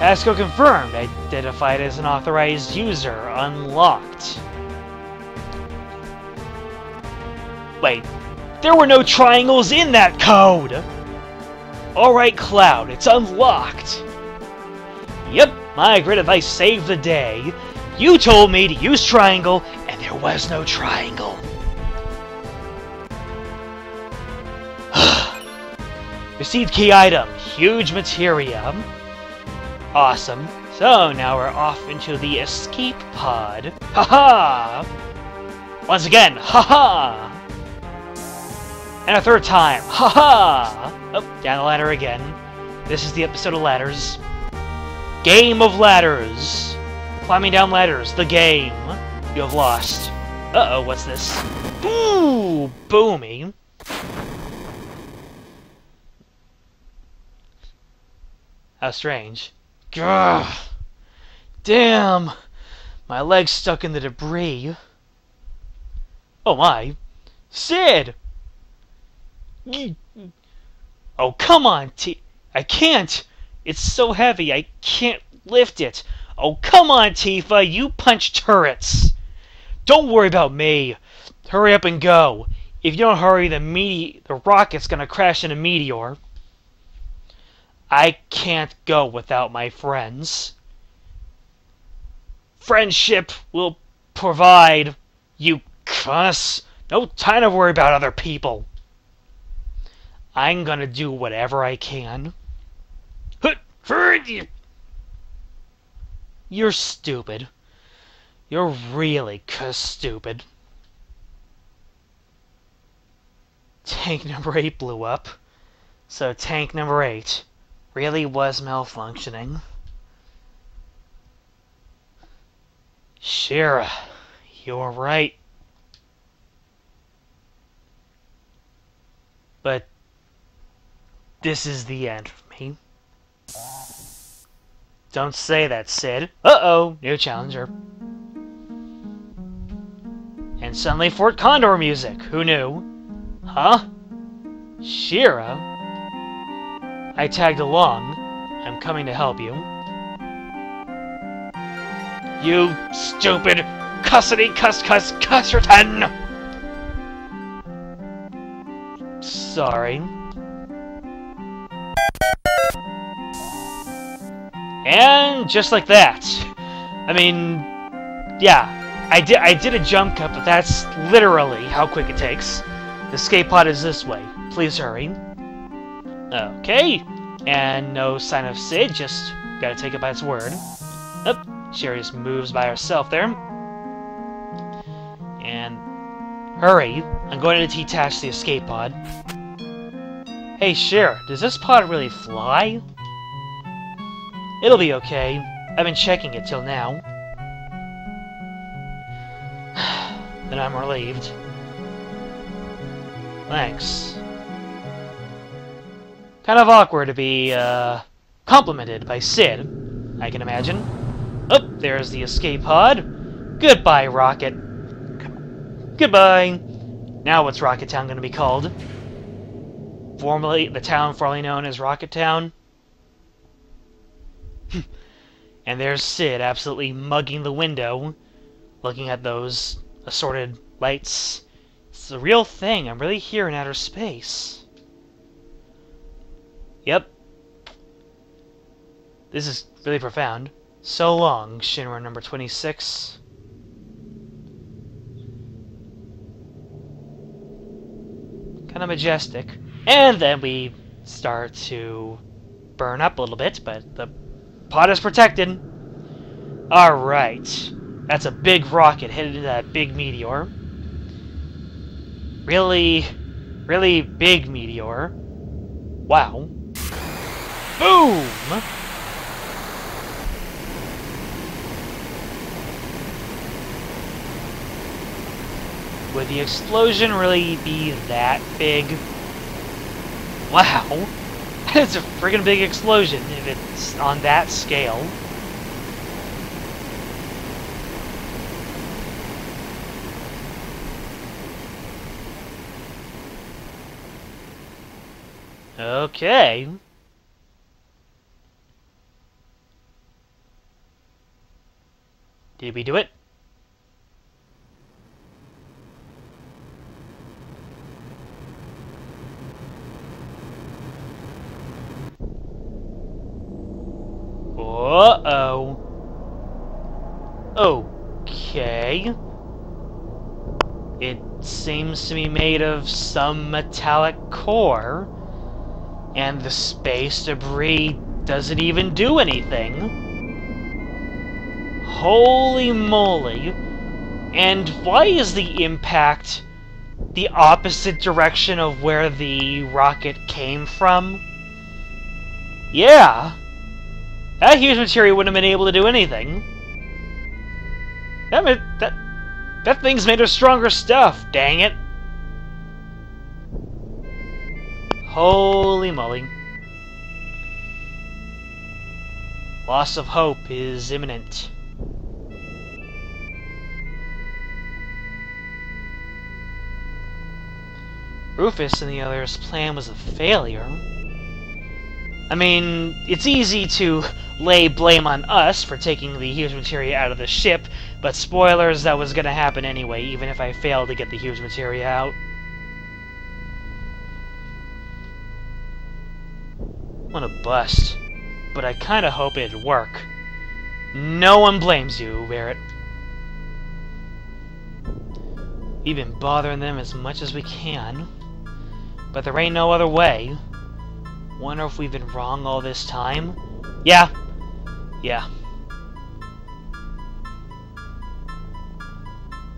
Passcode confirmed. Identified as an authorized user. Unlocked. Wait, there were no triangles in that code! Alright, Cloud, it's unlocked. Yep, my great advice saved the day. You told me to use triangle, and there was no triangle. Received key item. Huge materia. Awesome. So, now we're off into the escape pod. Haha! Once again, haha! And a third time, haha! Oh, down the ladder again. This is the episode of ladders. Game of ladders! Climbing down ladders, the game. You have lost. Uh-oh, what's this? Ooh, boomy. How strange. Gah! Damn! My leg's stuck in the debris. Oh my. Cid! Oh, come on, I can't! It's so heavy, I can't lift it. Oh, come on, Tifa, you punch turrets! Don't worry about me. Hurry up and go. If you don't hurry, the rocket's gonna crash in a meteor. I can't go without my friends. Friendship will provide, you cuss. No time to worry about other people. I'm gonna do whatever I can. You're stupid. You're really stupid. Tank number 8 blew up. So tank number 8 really was malfunctioning. Shira, you're right. But this is the end for me. Don't say that, Cid. Uh-oh, new challenger. And suddenly Fort Condor music. Who knew? Huh? Shira? I tagged along. I'm coming to help you. You stupid cusserton! Sorry. And just like that. I mean, yeah, I did a jump cut, but that's literally how quick it takes. The escape pod is this way. Please hurry. Okay. And no sign of Cid, just gotta take it by its word. Oh, Sherry just moves by herself there. And hurry. I'm going to detach the escape pod. Hey, Cher, does this pod really fly? It'll be okay. I've been checking it till now. And I'm relieved. Thanks. Kind of awkward to be, complimented by Cid, I can imagine. Oh, there's the escape pod. Goodbye, Rocket. Goodbye. Now what's Rocket Town gonna be called? The town formerly known as Rocket Town. And there's Cid absolutely mugging the window, looking at those assorted lights. It's a real thing. I'm really here in outer space. Yep. This is really profound. So long, Shinra number 26. Kind of majestic. And then we start to burn up a little bit, but the pod is protected. Alright. That's a big rocket headed into that big meteor. Really, really big meteor. Wow. Boom! Would the explosion really be that big? Wow. It's a friggin' big explosion if it's on that scale. Okay. Did we do it? Uh-oh. Okay. It seems to be made of some metallic core, and the space debris doesn't even do anything. Holy moly. And why is the impact the opposite direction of where the rocket came from? Yeah. That huge materia wouldn't have been able to do anything. That thing's made of stronger stuff, dang it. Holy moly. Loss of hope is imminent. Rufus and the others' plan was a failure. I mean, it's easy to lay blame on us for taking the huge materia out of the ship, but spoilers, that was gonna happen anyway, even if I failed to get the huge materia out. What a bust. But I kinda hope it'd work. No one blames you, Barrett. We've been bothering them as much as we can, but there ain't no other way. Wonder if we've been wrong all this time? Yeah.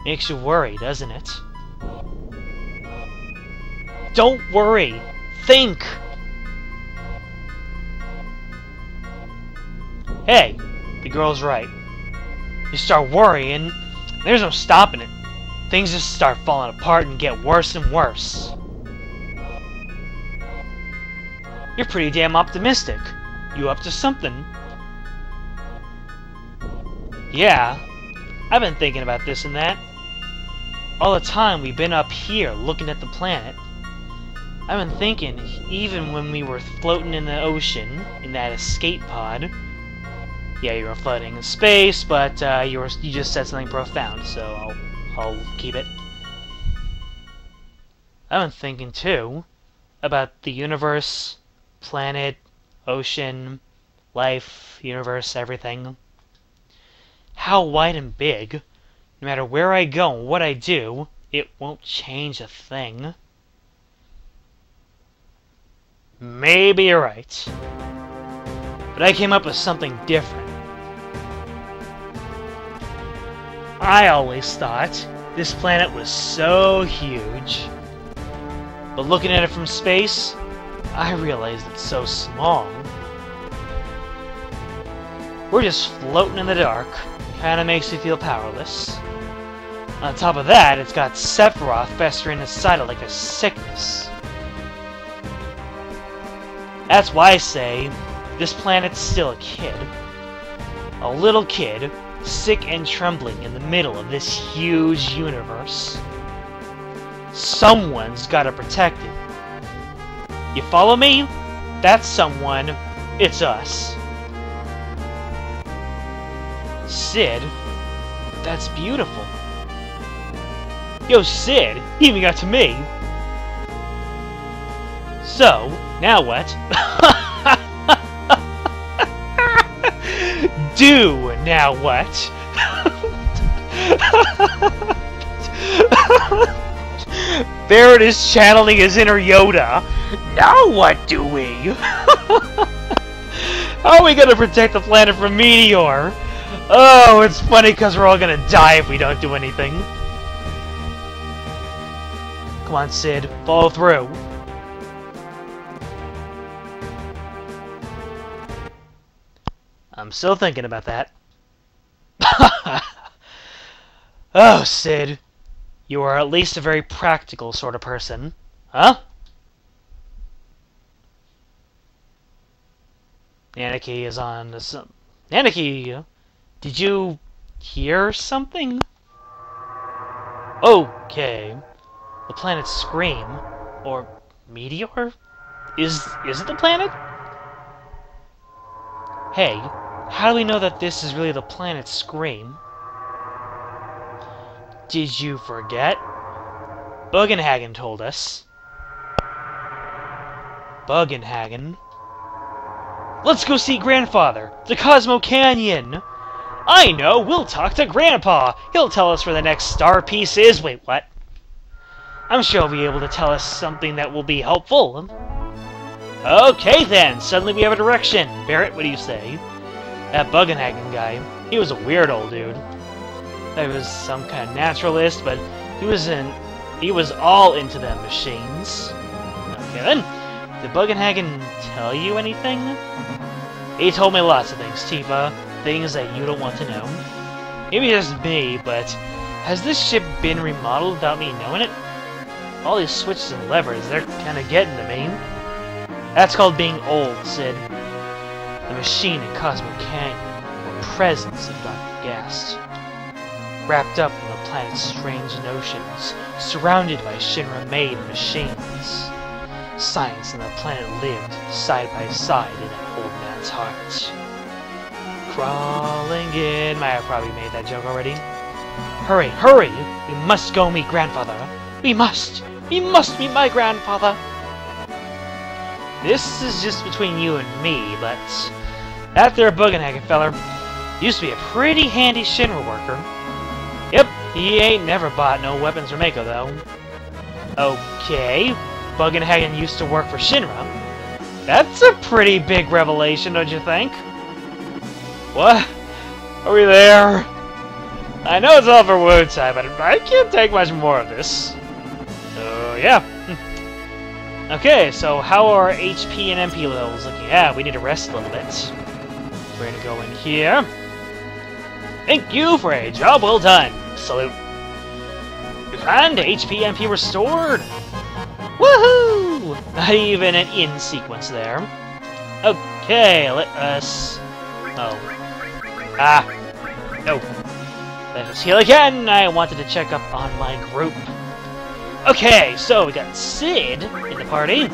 Makes you worry, doesn't it? Don't worry! Think! Hey, the girl's right. You start worrying, there's no stopping it. Things just start falling apart and get worse and worse. You're pretty damn optimistic. You up to something? Yeah, I've been thinking about this and that. All the time we've been up here looking at the planet. I've been thinking, even when we were floating in the ocean, in that escape pod. Yeah, you were floating in space, but you just said something profound, so I'll keep it. I've been thinking, too, about the universe, planet, ocean, life, universe, everything. How wide and big, no matter where I go and what I do, it won't change a thing. Maybe you're right. But I came up with something different. I always thought this planet was so huge. But looking at it from space, I realized it's so small. We're just floating in the dark. Kinda makes you feel powerless. On top of that, it's got Sephiroth festering inside it like a sickness. That's why I say, this planet's still a kid. A little kid, sick and trembling in the middle of this huge universe. Someone's gotta protect it. You follow me? That's someone. It's us. Cid? That's beautiful. Yo, Cid, he even got to me. So, now what? Do now what? Barrett is channeling his inner Yoda. Now what do we? How are we gonna protect the planet from Meteor? Oh, it's funny because we're all gonna die if we don't do anything. Come on, Cid, follow through. I'm still thinking about that. Oh, Cid. You are at least a very practical sort of person. Huh? Nanaki is on some... Nanaki! Did you hear something? Okay. The planet's scream. Or meteor? Is it the planet? Hey, how do we know that this is really the planet's scream? Did you forget? Bugenhagen told us. Bugenhagen. Let's go see Grandfather, the Cosmo Canyon! I know, we'll talk to Grandpa! He'll tell us where the next star piece is. Wait, what? I'm sure he'll be able to tell us something that will be helpful. Okay then, suddenly we have a direction. Barrett, what do you say? That Bugenhagen guy, he was a weird old dude. He was some kind of naturalist, but he was all into them machines. Okay then, did Bugenhagen tell you anything? He told me lots of things, Tifa. Things that you don't want to know. Maybe just me, but has this ship been remodeled without me knowing it? All these switches and levers, they're kinda getting to me. That's called being old, Cid. The machine in Cosmo Canyon were presence of Dr. Gast. Wrapped up in the planet's strange notions, surrounded by Shinra-made machines. Science and the planet lived side by side in an old man's heart. Crawling in... I probably made that joke already. Hurry, hurry! We must go meet Grandfather. We must! We must meet my grandfather! This is just between you and me, but that there Bugenhagen feller used to be a pretty handy Shinra worker. Yep, he ain't never bought no weapons from Mako, though. Okay, Bugenhagen used to work for Shinra. That's a pretty big revelation, don't you think? What? Are we there? I know it's all for Wu time, but I can't take much more of this. So, yeah. Okay, so how are HP and MP levels looking? Yeah, we need to rest a little bit. We're gonna go in here. Thank you for a job well done. Salute. And HP MP restored. Woohoo! Not even an in sequence there. Okay, let us... Oh. Ah. No. Let us heal again. I wanted to check up on my group. Okay, so we got Cid in the party.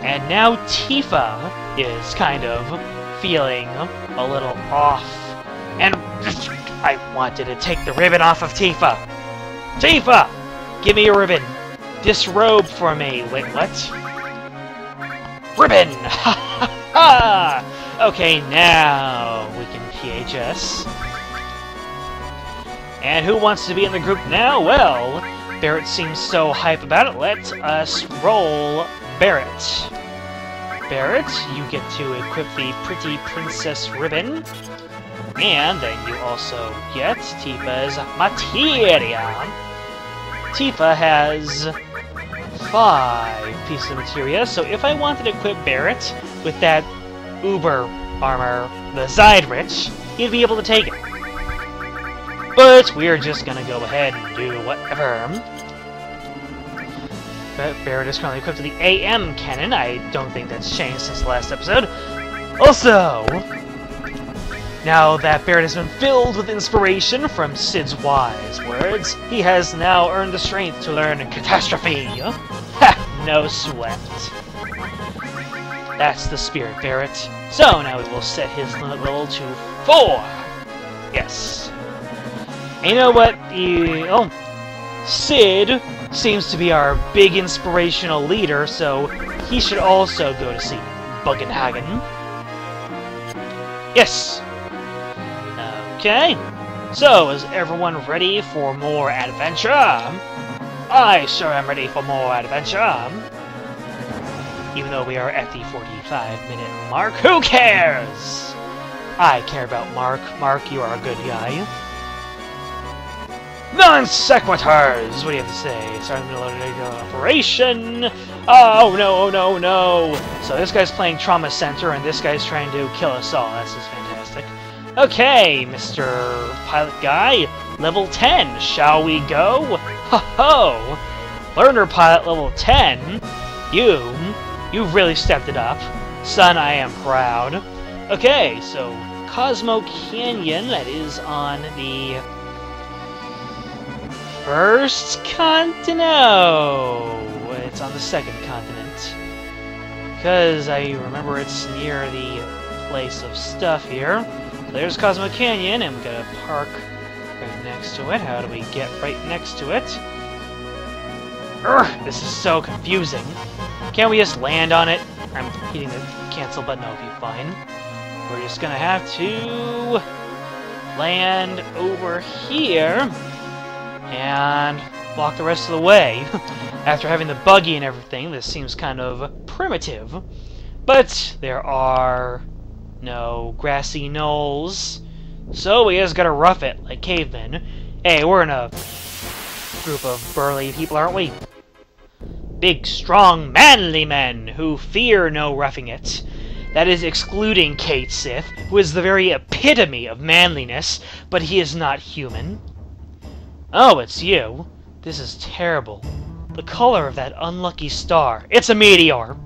And now Tifa is kind of feeling a little off. And I wanted to take the ribbon off of Tifa. Tifa! Give me your ribbon. Disrobe for me. Wait, what? Ribbon! Ha ha ha! Okay, now we can PHS. And who wants to be in the group now? Well, Barrett seems so hype about it. Let us roll Barrett. Barrett, you get to equip the Pretty Princess ribbon. And then you also get Tifa's Materia. Tifa has 5 pieces of materia, so if I wanted to equip Barrett with that Uber armor, the Zydrich, he'd be able to take it. But we're just gonna go ahead and do whatever. But Barrett is currently equipped to the AM cannon. I don't think that's changed since the last episode. Also, now that Barrett has been filled with inspiration from Cid's wise words, he has now earned the strength to learn Catastrophe. Ha! No sweat. That's the spirit, Barrett. So now we will set his limit level to 4. Yes. And you know what? Cid seems to be our big inspirational leader, so he should also go to see Bugenhagen. Yes! Okay, so is everyone ready for more adventure? I sure am ready for more adventure. Even though we are at the 45-minute mark, who cares? I care about Mark. Mark, you are a good guy. Non sequiturs! What do you have to say? Starting the middle of the operation. Oh no, oh no, no! So this guy's playing Trauma Center, and this guy's trying to kill us all. That's just fantastic. Okay, Mr. Pilot Guy, level 10. Shall we go? Ho-ho! Learner Pilot level 10? You really stepped it up. Son, I am proud. Okay, so Cosmo Canyon, that is on the first continent. No, it's on the second continent. Because I remember it's near the place of stuff here. So there's Cosmo Canyon, and we gotta park Right next to it. How do we get right next to it? Urgh, this is so confusing. Can't we just land on it? I'm hitting the cancel button. Okay, fine. We're just gonna have to land over here and walk the rest of the way. After having the buggy and everything, this seems kind of primitive. But there are no grassy knolls, so we just gotta rough it like cavemen. Hey, we're in a group of burly people, aren't we? Big, strong, manly men who fear no roughing it. That is excluding Cid Cid, who is the very epitome of manliness, but he is not human. Oh, it's you. This is terrible. The color of that unlucky star. It's a meteor!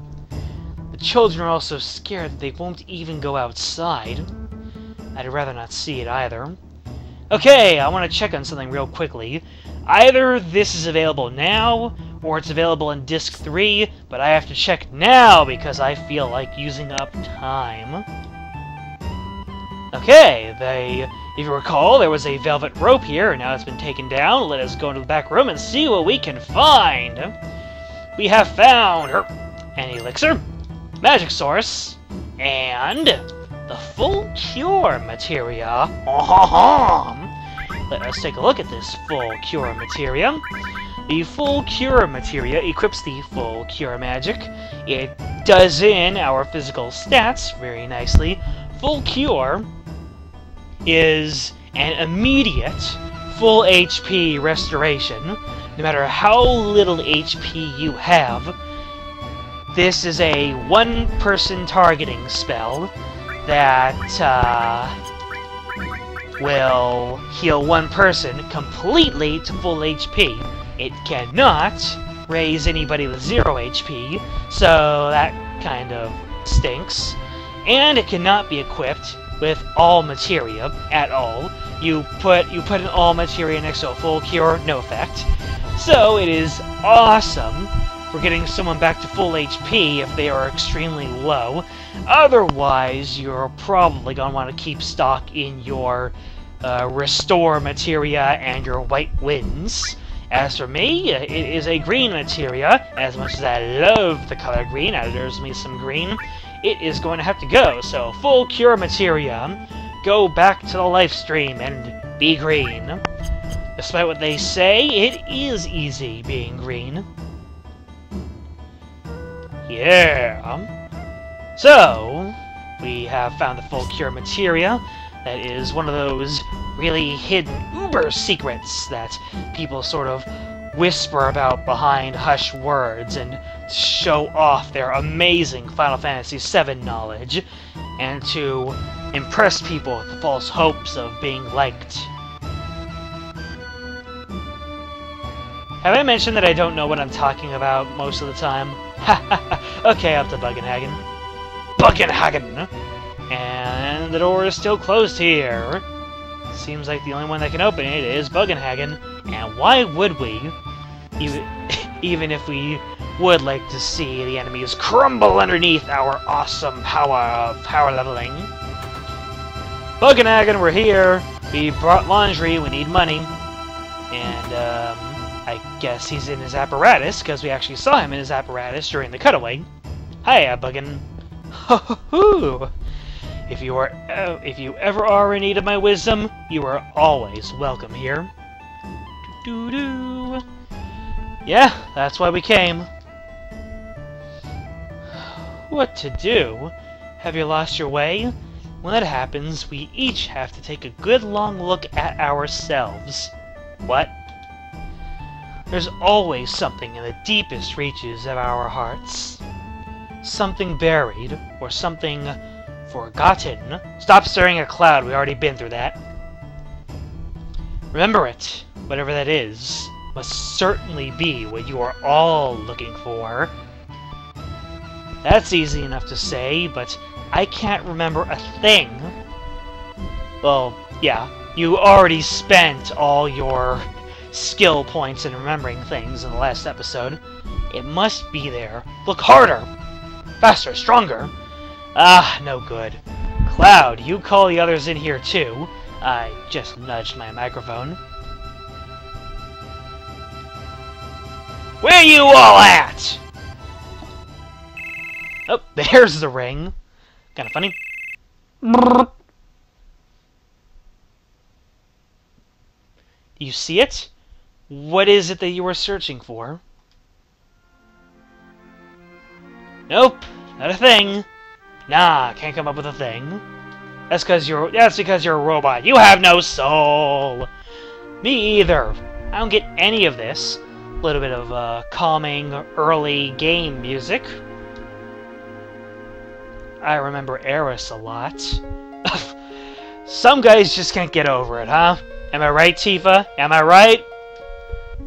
The children are also scared that they won't even go outside. I'd rather not see it either. Okay, I want to check on something real quickly. Either this is available now, or it's available in Disc 3, but I have to check now because I feel like using up time. Okay, if you recall, there was a velvet rope here, and now it's been taken down. Let us go into the back room and see what we can find. We have found an elixir, magic source, and the full cure materia. Let us take a look at this full cure materia. The full cure materia equips the full cure magic. It does in our physical stats very nicely. Full cure is an immediate full HP restoration, no matter how little HP you have. This is a one-person targeting spell that will heal one person completely to full HP. It cannot raise anybody with 0 HP, so that kind of stinks. And it cannot be equipped with all materia at all. You put an all materia next to a full cure, no effect. So it is awesome for getting someone back to full HP if they are extremely low. Otherwise, you're probably going to want to keep stock in your restore materia and your white winds. As for me, it is a green materia. As much as I love the color green, there's me some green, it is going to have to go. So, full cure materia, go back to the life stream and be green. Despite what they say, it is easy being green. Yeah. So, we have found the full cure materia. That is one of those really hidden uber secrets that people sort of whisper about behind hushed words and show off their amazing Final Fantasy VII knowledge, and to impress people with the false hopes of being liked. Have I mentioned that I don't know what I'm talking about most of the time? Okay, up to Bugenhagen. Bugenhagen! And the door is still closed here. Seems like the only one that can open it is Bugenhagen. And why would we? Even if we would like to see the enemies crumble underneath our awesome power leveling. Bugenhagen, we're here. We brought laundry, we need money. And, I guess he's in his apparatus, because we actually saw him in his apparatus during the cutaway. Hiya, Bugen. Ho-ho-hoo! If you ever are in need of my wisdom, you are always welcome here. Doo-doo-doo. Yeah, that's why we came. What to do? Have you lost your way? When that happens, we each have to take a good long look at ourselves. What? There's always something in the deepest reaches of our hearts. Something buried, or something forgotten. Stop staring at a cloud, we already been through that. Remember it, whatever that is, must certainly be what you are all looking for. That's easy enough to say, but I can't remember a thing. Well, yeah, you already spent all your skill points in remembering things in the last episode. It must be there. Look harder! Faster, stronger! Ah, no good. Cloud, you call the others in here too. I just nudged my microphone. Where you all at? Oh, there's the ring. Kinda funny. Do you see it? What is it that you were searching for? Nope, not a thing. Nah, can't come up with a thing. That's because you're a robot. You have no soul. Me either. I don't get any of this. A little bit of calming early game music. I remember Eris a lot. Some guys just can't get over it, huh? Am I right, Tifa? Am I right?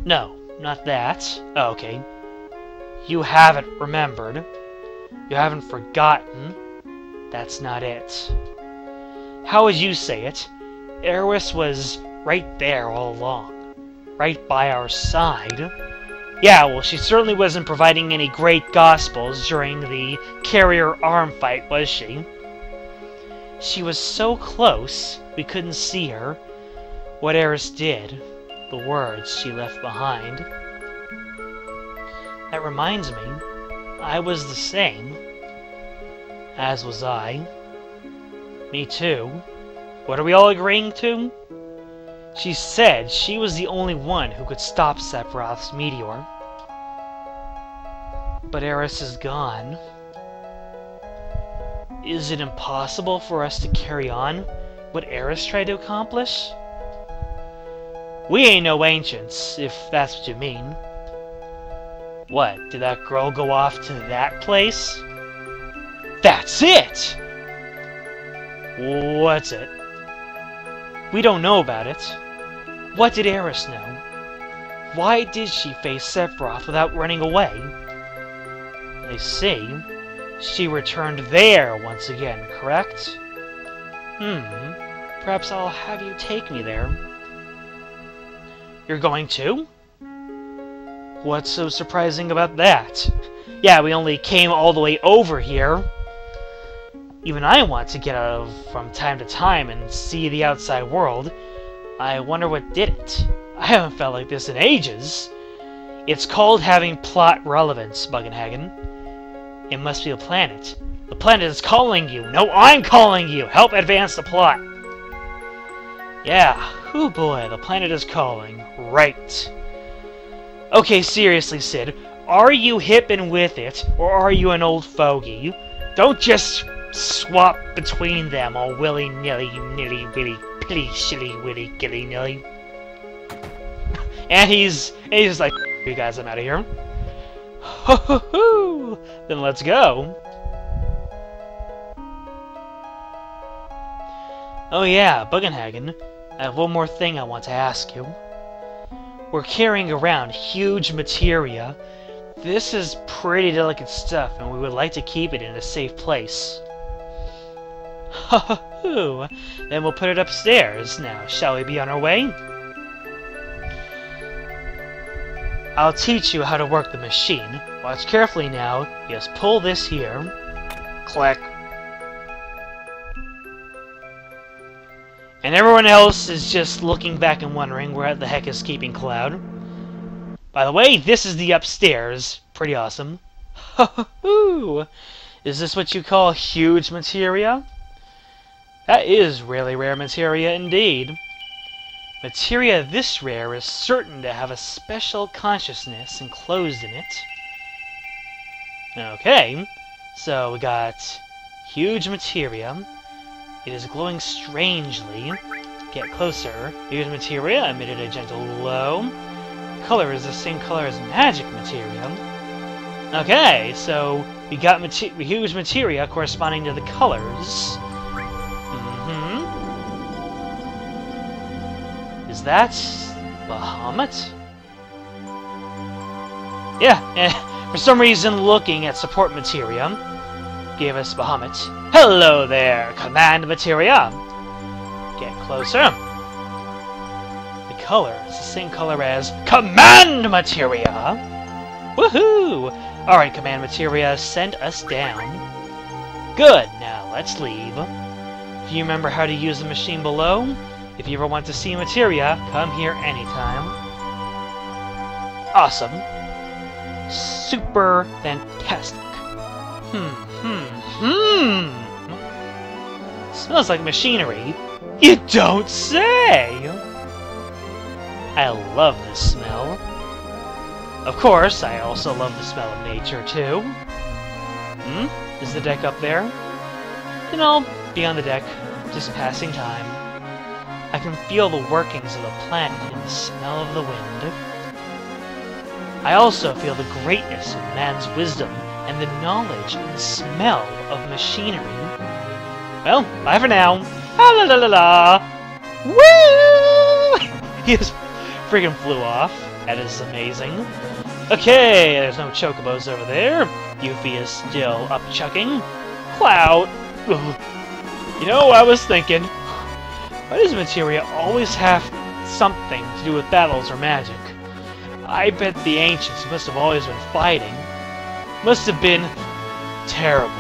No, not that. Oh, okay. You haven't remembered. You haven't forgotten. That's not it. How would you say it? Eris was right there all along. Right by our side. Yeah, well, she certainly wasn't providing any great gospels during the carrier arm fight, was she? She was so close, we couldn't see her. What Eris did, the words she left behind. That reminds me, I was the same. As was I. Me too. What are we all agreeing to? She said she was the only one who could stop Sephiroth's meteor. But Eris is gone. Is it impossible for us to carry on what Eris tried to accomplish? We ain't no ancients, if that's what you mean. What, did that girl go off to that place? That's it! What's it? We don't know about it. What did Eris know? Why did she face Sephiroth without running away? I see. She returned there once again, correct? Perhaps I'll have you take me there. You're going to? What's so surprising about that? Yeah, we only came all the way over here. Even I want to get out from time to time and see the outside world. I wonder what did it. I haven't felt like this in ages. It's called having plot relevance, Bugenhagen. It must be a planet. The planet is calling you. No, I'm calling you. Help advance the plot. Yeah, oh boy, the planet is calling. Right. Okay, seriously, Cid. Are you hip and with it, or are you an old fogey? Don't just swap between them all willy-nilly, nilly-willy, pilly-shilly, willy-gilly-nilly. And he's just like, you guys, I'm out of here. Ho ho ho! Then let's go. Oh yeah, Bugenhagen, I have one more thing I want to ask you. We're carrying around huge materia. This is pretty delicate stuff, and we would like to keep it in a safe place. Ha ha hoo! Then we'll put it upstairs. Now, shall we be on our way? I'll teach you how to work the machine. Watch carefully now. Just pull this here. Click. And everyone else is just looking back and wondering where the heck is Keeping Cloud. By the way, this is the upstairs. Pretty awesome. Ho-ho-hoo! Is this what you call huge materia? That is really rare materia indeed. Materia this rare is certain to have a special consciousness enclosed in it. Okay, so we got huge materia. It is glowing strangely. Get closer. Huge materia emitted a gentle glow. Color is the same color as magic materia. Okay, so we got huge materia corresponding to the colors. Is that Bahamut? Yeah, for some reason looking at support materia gave us Bahamut. Hello there, command materia! Get closer. The color is the same color as command materia! Woohoo! Alright, command materia, send us down. Good, now let's leave. Do you remember how to use the machine below? If you ever want to see Materia, come here anytime. Awesome. Super fantastic. Smells like machinery. You don't say! I love this smell. Of course, I also love the smell of nature, too. Is the deck up there? Then I'll be on the deck, just passing time. I can feel the workings of the planet in the smell of the wind. I also feel the greatness of man's wisdom and the knowledge and the smell of machinery. Well, bye for now. Ah la la la la! Woo! He just friggin' flew off. That is amazing. Okay, there's no chocobos over there. Yuffie is still up chucking. Cloud! You know, I was thinking, why does Materia always have something to do with battles or magic? I bet the ancients must have always been fighting. Must have been terrible.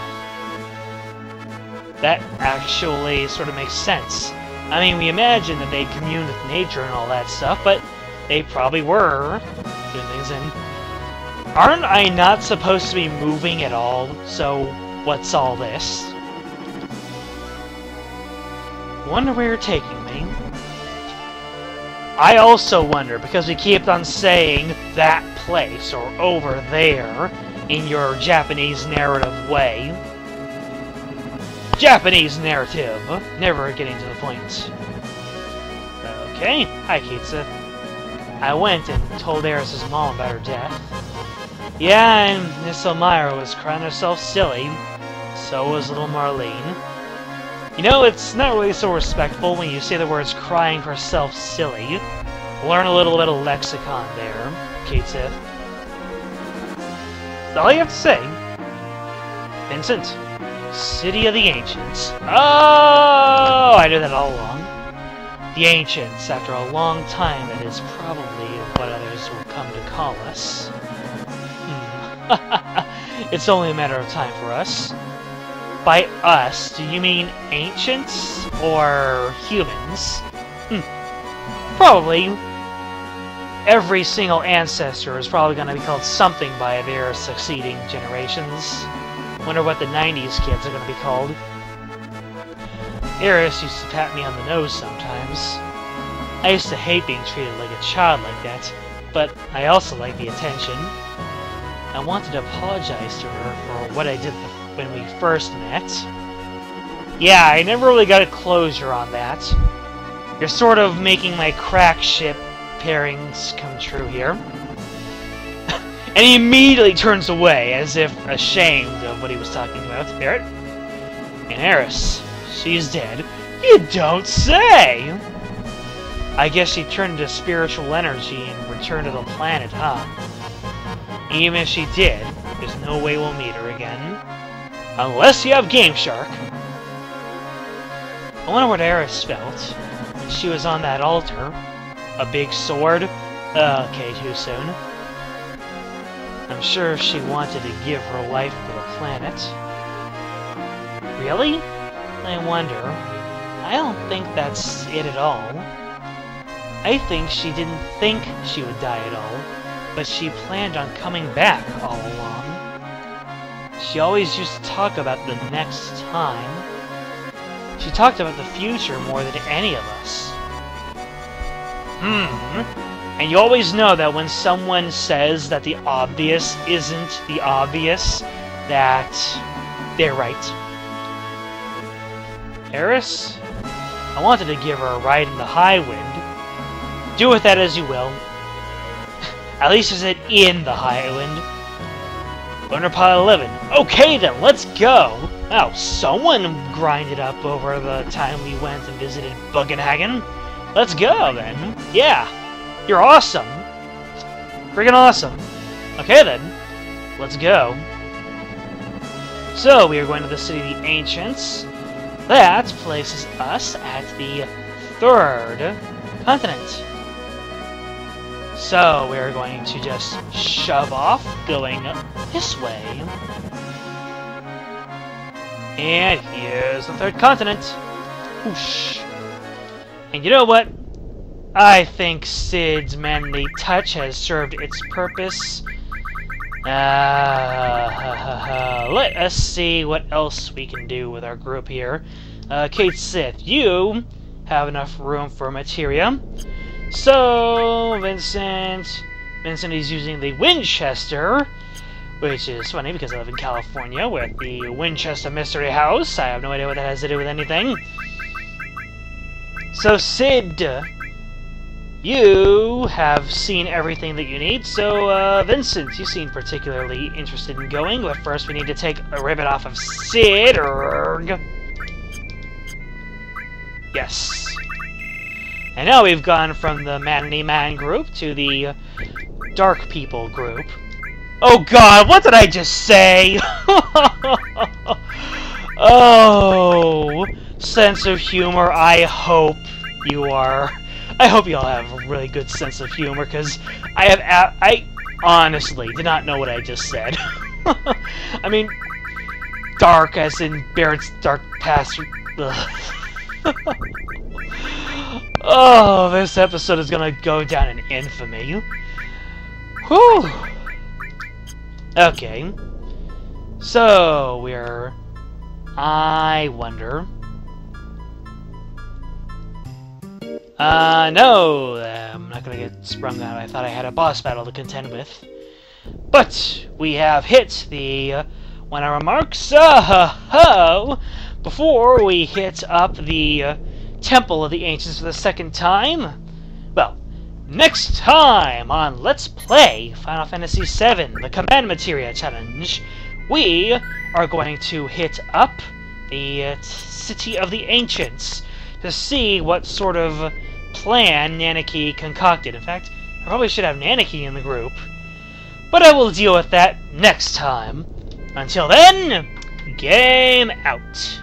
That actually sort of makes sense. I mean, we imagine that they communed with nature and all that stuff, but they probably were doing things in... Aren't I not supposed to be moving at all? So, what's all this? Wonder where you're taking me. I also wonder, because we keep on saying that place or over there in your Japanese narrative way. Japanese narrative, never getting to the point. Okay, hi Kitsa. I went and told Eris's mom about her death. Yeah, and Miss Elmira was crying herself silly. So was little Marlene. You know, it's not really so respectful when you say the words crying herself silly. Learn a little bit of lexicon there, Kitsa. That's all you have to say. Vincent, City of the Ancients. Oh, I knew that all along. The Ancients, after a long time, that is probably what others will come to call us. It's only a matter of time for us. By us, do you mean ancients or humans? Probably. Every single ancestor is probably going to be called something by their succeeding generations. Wonder what the 90s kids are going to be called. Eris used to pat me on the nose sometimes. I used to hate being treated like a child like that, but I also liked the attention. I wanted to apologize to her for what I did when we first met. Yeah, I never really got a closure on that. You're sort of making my crack ship pairings come true here. And he immediately turns away, as if ashamed of what he was talking about. Barrett? And Eris. She's dead. You don't say! I guess she turned into spiritual energy and returned to the planet, huh? Even if she did, there's no way we'll meet her again. Unless you have Game Shark. I wonder what Eris felt when she was on that altar. A big sword? Okay, too soon. I'm sure she wanted to give her life for the planet. Really? I wonder. I don't think that's it at all. I think she didn't think she would die at all, but she planned on coming back all along. She always used to talk about the next time. She talked about the future more than any of us. And you always know that when someone says that the obvious isn't the obvious, that they're right. Eris? I wanted to give her a ride in the high wind. Do with that as you will. At least is it in the high wind. Lunar Pile 11. Okay then, let's go! Wow, someone grinded up over the time we went and visited Bugenhagen. Let's go then. Yeah, you're awesome. Friggin' awesome. Okay then, let's go. So, we are going to the City of the Ancients. That places us at the 3rd continent. So, we're going to just shove off, going this way. And here's the 3rd continent. Whoosh. And you know what? I think Cid's manly touch has served its purpose. Let us see what else we can do with our group here. Kate Sith, you have enough room for materia. So, Vincent is using the Winchester, which is funny because I live in California with the Winchester Mystery House. I have no idea what that has to do with anything. So, Cid, you have seen everything that you need. So, Vincent, you seem particularly interested in going, but first we need to take a ribbon off of Cid. Yes. And now we've gone from the Man group to the Dark People group. Oh god, what did I just say? Oh, sense of humor, I hope you all have a really good sense of humor, because I honestly did not know what I just said. I mean, dark as in Barrett's dark past. Oh, this episode is gonna go down in infamy. Whew. Okay. So, I wonder... no! I'm not gonna get sprung on. I thought I had a boss battle to contend with. But, we have hit the... one-hour mark. So, before we hit up the... Temple of the Ancients for the second time? Well, next time on Let's Play Final Fantasy VII, the Command Materia Challenge, we are going to hit up the City of the Ancients to see what sort of plan Nanaki concocted. In fact, I probably should have Nanaki in the group. But I will deal with that next time. Until then, game out.